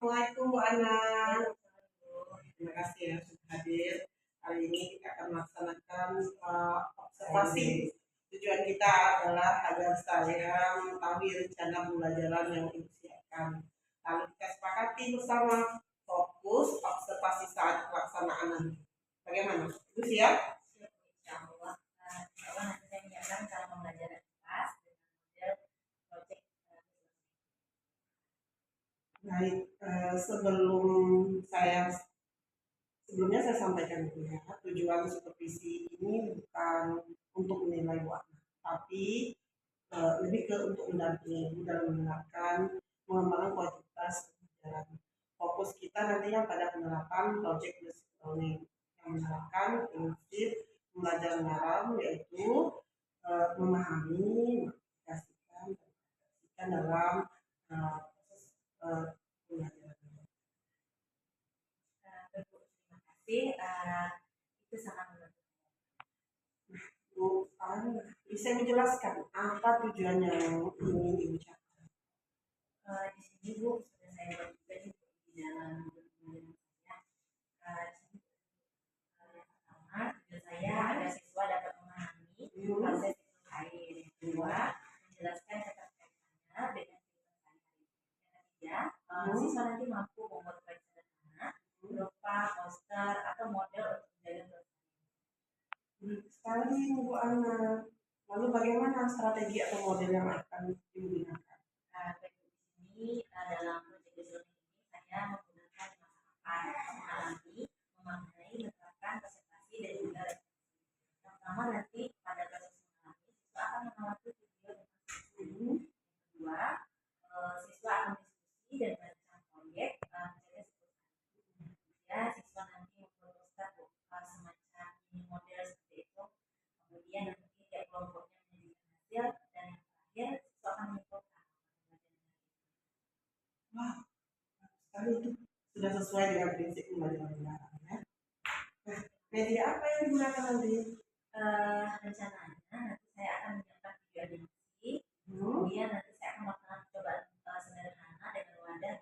Assalamualaikum Bu Ana. Terima kasih ya sudah hadir. Hari ini kita akan melaksanakan observasi. Tujuan kita adalah agar saya mengetahui rencana pembelajaran yang disiapkan. Lalu kita sepakati bersama fokus observasi saat pelaksanaan nanti. Bagaimana? Ibu siap? Insya Allah. Nanti saya menyiapkan cara pembelajaran kelas dengan model project. Baik, sebelumnya saya sampaikan dulu ya, tujuan supervisi ini bukan untuk menilai Bu Ana, tapi lebih ke untuk mendampingi Ibu dalam menerapkan mengembangkan kualitas pembelajaran. Fokus kita nantinya pada penerapan project based learning yang menerapkan prinsip pembelajaran dalam, yaitu memahami, mengaplikasikan, dan dalam proses pembelajaran. Terima kasih. Itu sangat membantu. Bu Ana, bisa menjelaskan apa tujuan yang ingin Ibu capai? Di sini Bu, sudah saya buat juga di dalam pembelajaran saya. Di sini yang pertama, tujuan saya agar siswa dapat memahami proses hitung air. Yang kedua, menjelaskan keterkaitannya dengan kehidupan sehari-hari. Yang ketiga, siswa nanti mampu membuat proyek sederhana berupa poster atau model untuk menjaga Sekali Bu Ana. Lalu bagaimana strategi atau model yang akan digunakan? Di sini dalam proyek ini saya menggunakan masa mengalami, memaknai, menerapkan presentasi dan juga refleksi. Yang pertama nanti pada proses mengalami siswa akan mengamati video dan yang kedua siswa akan diskusi dan merancang proyek menjaga kemudian siswa nanti membuat poster semacam mini model seperti itu. Kemudian nanti tiap kelompoknya menjadikan hasil dan yang terakhir siswa akan menyimpulkan. Wah, sekali itu sudah sesuai dengan prinsip pembelajaran daring ya. Nah, media apa yang digunakan nanti? Rencananya nanti saya akan menyiapkan video animasi, kemudian nanti saya akan melakukan percobaan sederhana dengan wadah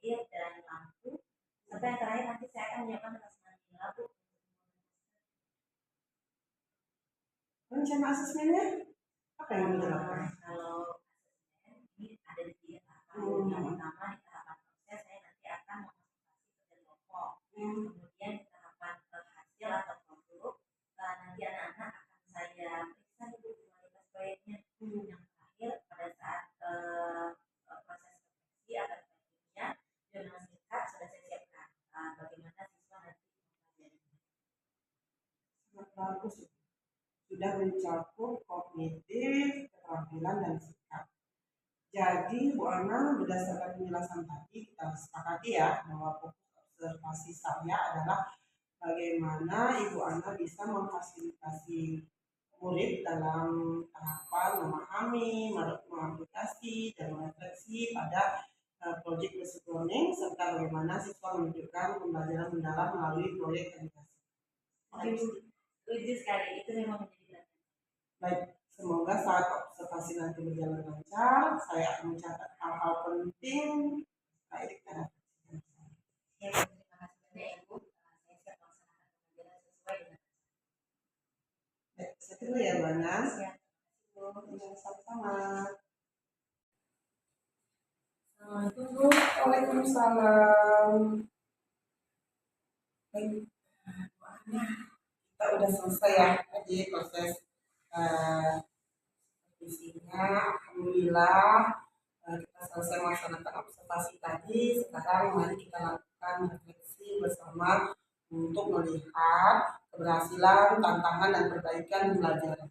air dan lampu. Sampai yang terakhir nanti saya akan menyiapkan rangsangan lagu. Rencana asesmennya apa yang diterapkan? Kalau asesmen ini ada di tahapan yang pertama di tahapan proses saya nanti akan mengobservasi kerja kelompok. Kemudian di tahapan hasil atau produk nanti anak-anak akan saya periksa dulu kualitas proyeknya. Yang terakhir pada saat proses refleksi atau refleksinya jurnal singkat sudah saya siapkan bagaimana siswa nanti mempelajarinya. Sangat bagus, sudah mencakup kognitif, keterampilan, dan sikap. Jadi Bu Ana, berdasarkan penjelasan tadi kita sepakati ya bahwa fokus observasi saya adalah bagaimana Ibu Ana bisa memfasilitasi murid dalam tahapan memahami, mengaplikasi, dan merefleksi pada project based learning serta bagaimana siswa menunjukkan pembelajaran mendalam melalui proyek edukasi. Setuju sekali, itu memang menjadi baik. Semoga saat observasi nanti berjalan lancar, saya akan mencatat hal-hal penting terkait dengan ya. Terima kasih banyak Ibu. Saya siap melaksanakan pembelajaran sesuai dengan. baik. Saya dulu ya Bu Ana. Ya. Sama-sama. Assalamualaikum Bu. Waalaikumsalam. Baik, Bu Ana, kita udah selesai ya tadi proses visinya. Alhamdulillah kita selesai melaksanakan observasi tadi. Sekarang mari kita lakukan refleksi bersama untuk melihat keberhasilan, tantangan, dan perbaikan pembelajaran.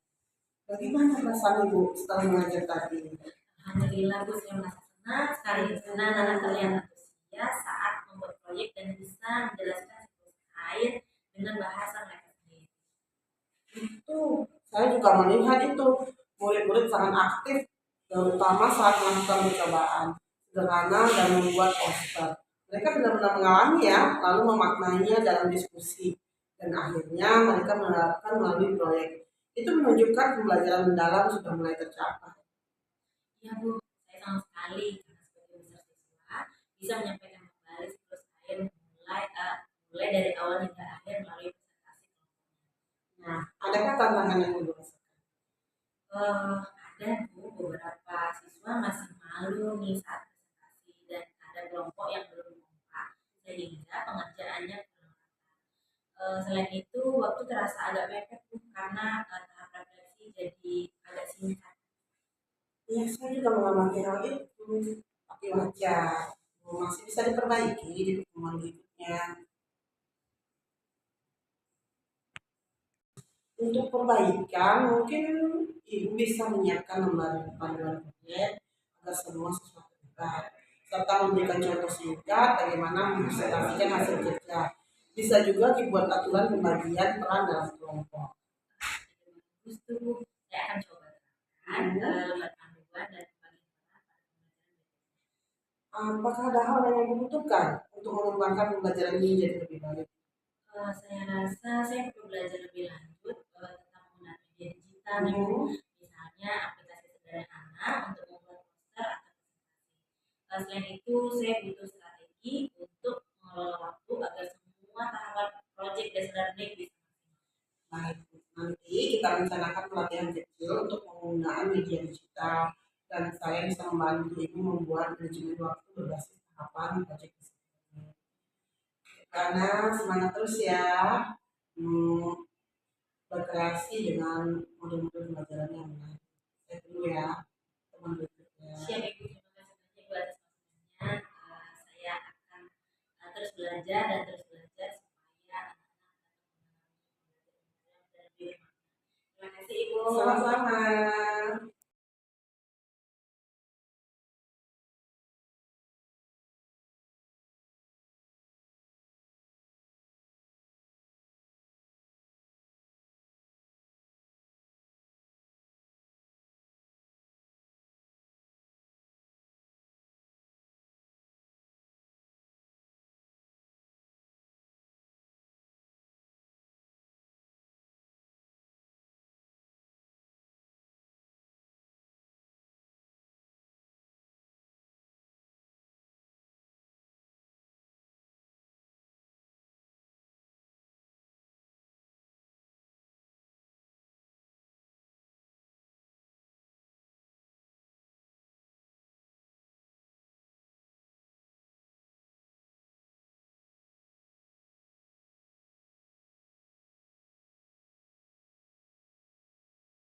Bagaimana perasaan Ibu setelah mengajar tadi? Alhamdulillah Bu, saya merasa senang sekali karena anak-anak terlihat antusias saat membuat proyek dan bisa menjelaskan siklus air dengan bahasa mereka sendiri. Itu saya juga melihat itu murid-murid sangat aktif, terutama saat melakukan percobaan sederhana dan membuat poster. Mereka benar-benar mengalami ya, lalu memaknainya dalam diskusi, dan akhirnya mereka menerapkan melalui proyek. Itu menunjukkan pembelajaran mendalam sudah mulai tercapai. Ya Bu, saya senang sekali karena sebagai besar siswa bisa menyampaikan mulai dari awal hingga akhir melalui presentasi kelompoknya. Nah, adakah tantangan yang Ibu rasakan? Ada Bu, beberapa siswa masih malu nih saat presentasi dan ada kelompok yang belum kompak sehingga pengerjaannya kurang rata. Selain itu, waktu terasa agak mepet Bu, karena tahap refleksi jadi agak singkat. Ya, saya juga mengamati hal itu. Tapi wajar, masih bisa diperbaiki di pertemuan berikutnya. Untuk perbaikan, mungkin Ibu bisa menyiapkan lembar panduan proyek agar semua siswa terlibat, serta memberikan contoh singkat bagaimana mempresentasikan hasil kerja. Bisa juga dibuat aturan pembagian peran dalam kelompok. Bagus tuh, saya akan coba terapkan lembar panduan dan pembagian peran pada pembelajaran. Apakah ada hal yang dibutuhkan untuk mengembangkan pembelajaran ini jadi lebih baik? Saya rasa saya perlu belajar lebih lanjut tentang penggunaan media digital nih Bu. Misalnya aplikasi sederhana untuk membuat poster atau presentasi. Selain itu, saya butuh strategi untuk mengelola waktu agar semua tahapan project based learning bisa maksimal. Baik, nanti kita rencanakan pelatihan kecil untuk penggunaan media digital dan saya bisa membantu Ibu membuat manajemen waktu berbasis tahapan proyek tersebut. Karena semangat terus ya, hmm, berkreasi dengan model-model pembelajaran yang menarik. Saya dulu ya, teman berikutnya. Siap Ibu, terima kasih banyak Bu atas masukannya. Saya akan terus belajar dan terus belajar supaya anak-anak dapat mengalami pembelajaran lebih bermakna. Terima kasih Ibu. Sama-sama.